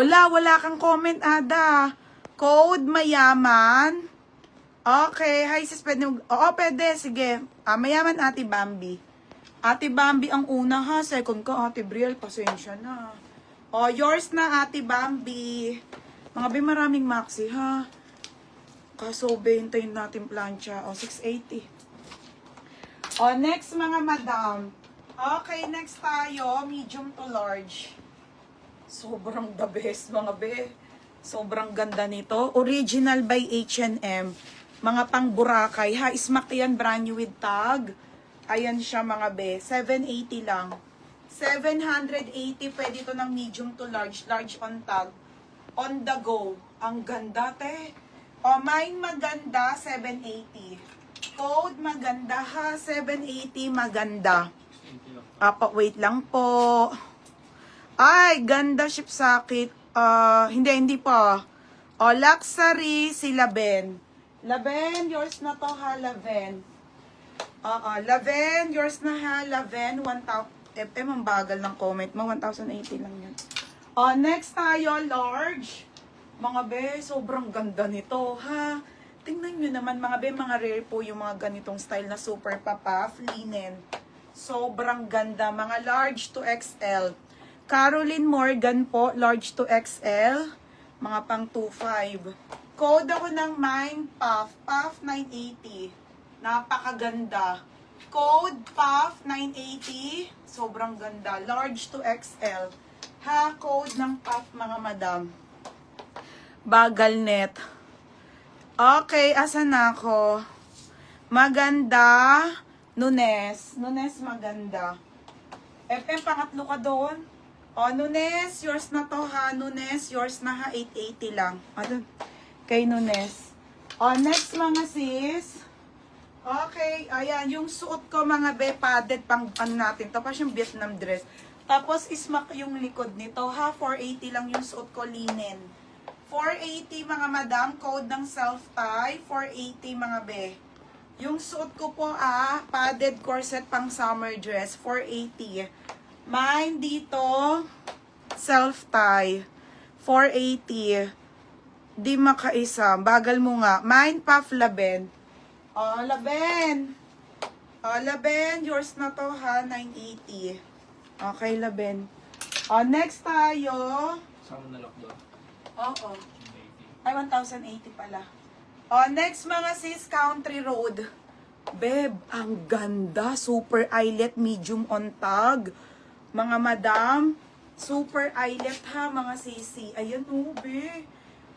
Wala kang comment, Ada. Code mayaman. Okay, hi sis, pwede mo... Oo, pwede, sige. Mayaman Ate Bambi. Ate Bambi ang una ha, second ko Ate Brielle, pasensya na. Yours na Ate Bambi. Mga be, maraming maxi ha. Kaso, hintayin natin plancha. 680. Next mga madam. Okay, next tayo, medium to large. Sobrang the best mga be. Sobrang ganda nito. Original by H&M. Mga pang Boracay ha. Smack yan, brand new with tag. Ayan siya mga be. 780 lang. 780. Pwede ito ng medium to large. Large on tag. On the go. Ang ganda te. Mine maganda. 780. Code maganda ha. 780 maganda. Wait lang po. Ay, ganda ship sakit. Hindi pa. Luxury si Laben. Laven, yours na to ha, Laven. Laven, yours na ha, Laven. 1,000. Ang bagal ng comment mo. 1,080 lang yan. Next tayo, large. Mga be, sobrang ganda nito ha. Tingnan nyo naman mga be, mga rare po yung mga ganitong style na super puff, linen. Sobrang ganda. Mga large to XL. Caroline Morgan po, large to XL. Mga pang 2.5. Code ako ng mine, Puff. Puff 980. Napakaganda. Code Puff 980. Sobrang ganda. Large to XL. Ha, code ng Puff mga madam. Bagal net. Okay, asan na ako? Maganda. Nunes. Nunes maganda. FM, pangatlo ka doon. Nunes, yours na to ha. Nunes, yours na ha. 880 lang. Doon. Kay Nunes. Next mga sis. Okay, ayan. Yung suot ko mga be, padded pang ano natin. Tapos yung Vietnam dress. Tapos ismak yung likod nito ha. 480 lang yung suot ko, linen. 480 mga madam. Code ng self-tie. 480 mga be. Yung suot ko po padded corset pang summer dress. 480. Mine dito, self-tie. 480. Di makaisa. Bagal mo nga. Mine, Puff, Laben. Laben. Laben, yours na to ha. 980. Okay, Laben. Next tayo. Saan mo nalak ba? Oo. Ay, 1,080 pala. Next mga sis, Country Road. Beb, ang ganda. Super eyelet, medium on tag. Mga madam, super eyelet ha, mga sisi. Ayan be.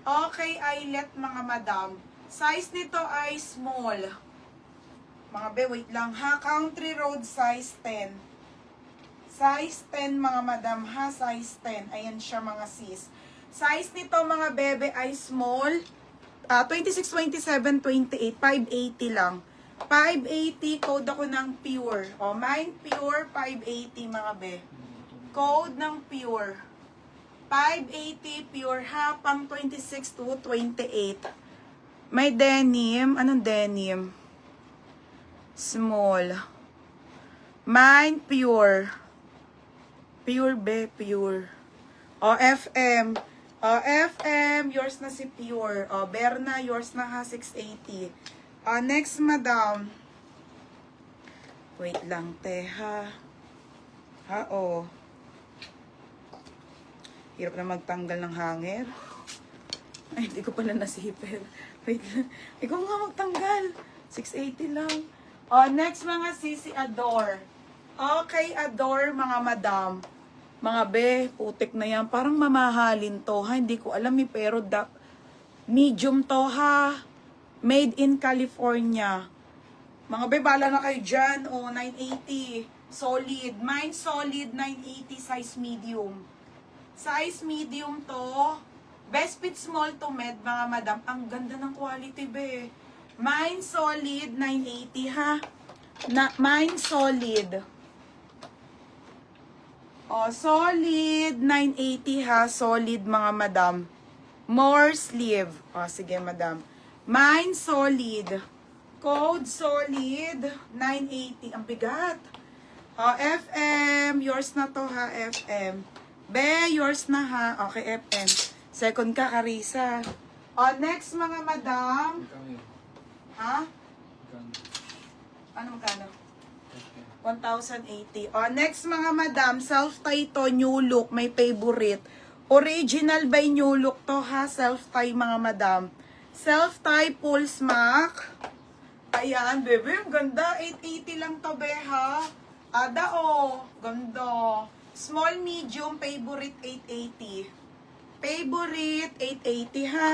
Okay, eyelet mga madam. Size nito ay small. Mga be, wait lang ha. Country Road size 10. Size 10 mga madam ha, size 10. Ayan siya mga sis. Size nito mga bebe ay small. 26, 27, 28. 580 lang. 580, code ako ng pure. Mine pure, 580 mga be. Code ng pure. 580 pure ha, pang 26 to 28. May denim. Anong denim? Small. Mine pure. Pure be, pure. FM. FM, yours na si pure. Berna, yours na ha, 680. Next, madam. Wait lang, te, ha. Hirap na magtanggal ng hanger. Ay, hindi ko pala nasipil. Wait lang. Ikaw nga magtanggal. 680 lang. Next, mga sisi, Adore. Okay, Adore, mga madam. Mga be, putik na yan. Parang mamahalin to, ha. Hindi ko alam pero medium to, ha. Made in California. Mga be, bala na kayo dyan. 980. Solid. Mine solid, 980, size medium. Size medium to. Best fit small to med, mga madam. Ang ganda ng quality, be. Mine solid, 980, ha. Mine solid. Solid, 980, ha. Solid, mga madam. More sleeve. Sige, madam. Mine solid. Code solid, 980. Ang bigat. FM, yours na to, ha, FM. Be, yours na ha. Okay, FM. Second ka, Carissa. Next mga madam. Ha? Ano magkano? 1,080. Next mga madam, self-tie to, new look, may favorite. Original by new look to ha, self-tie mga madam. Self-tie full smack. Ayan, bebe, ang ganda. 880 lang to, be ha. Ada ganda. Small, medium, favorite 880. Favorite 880 ha.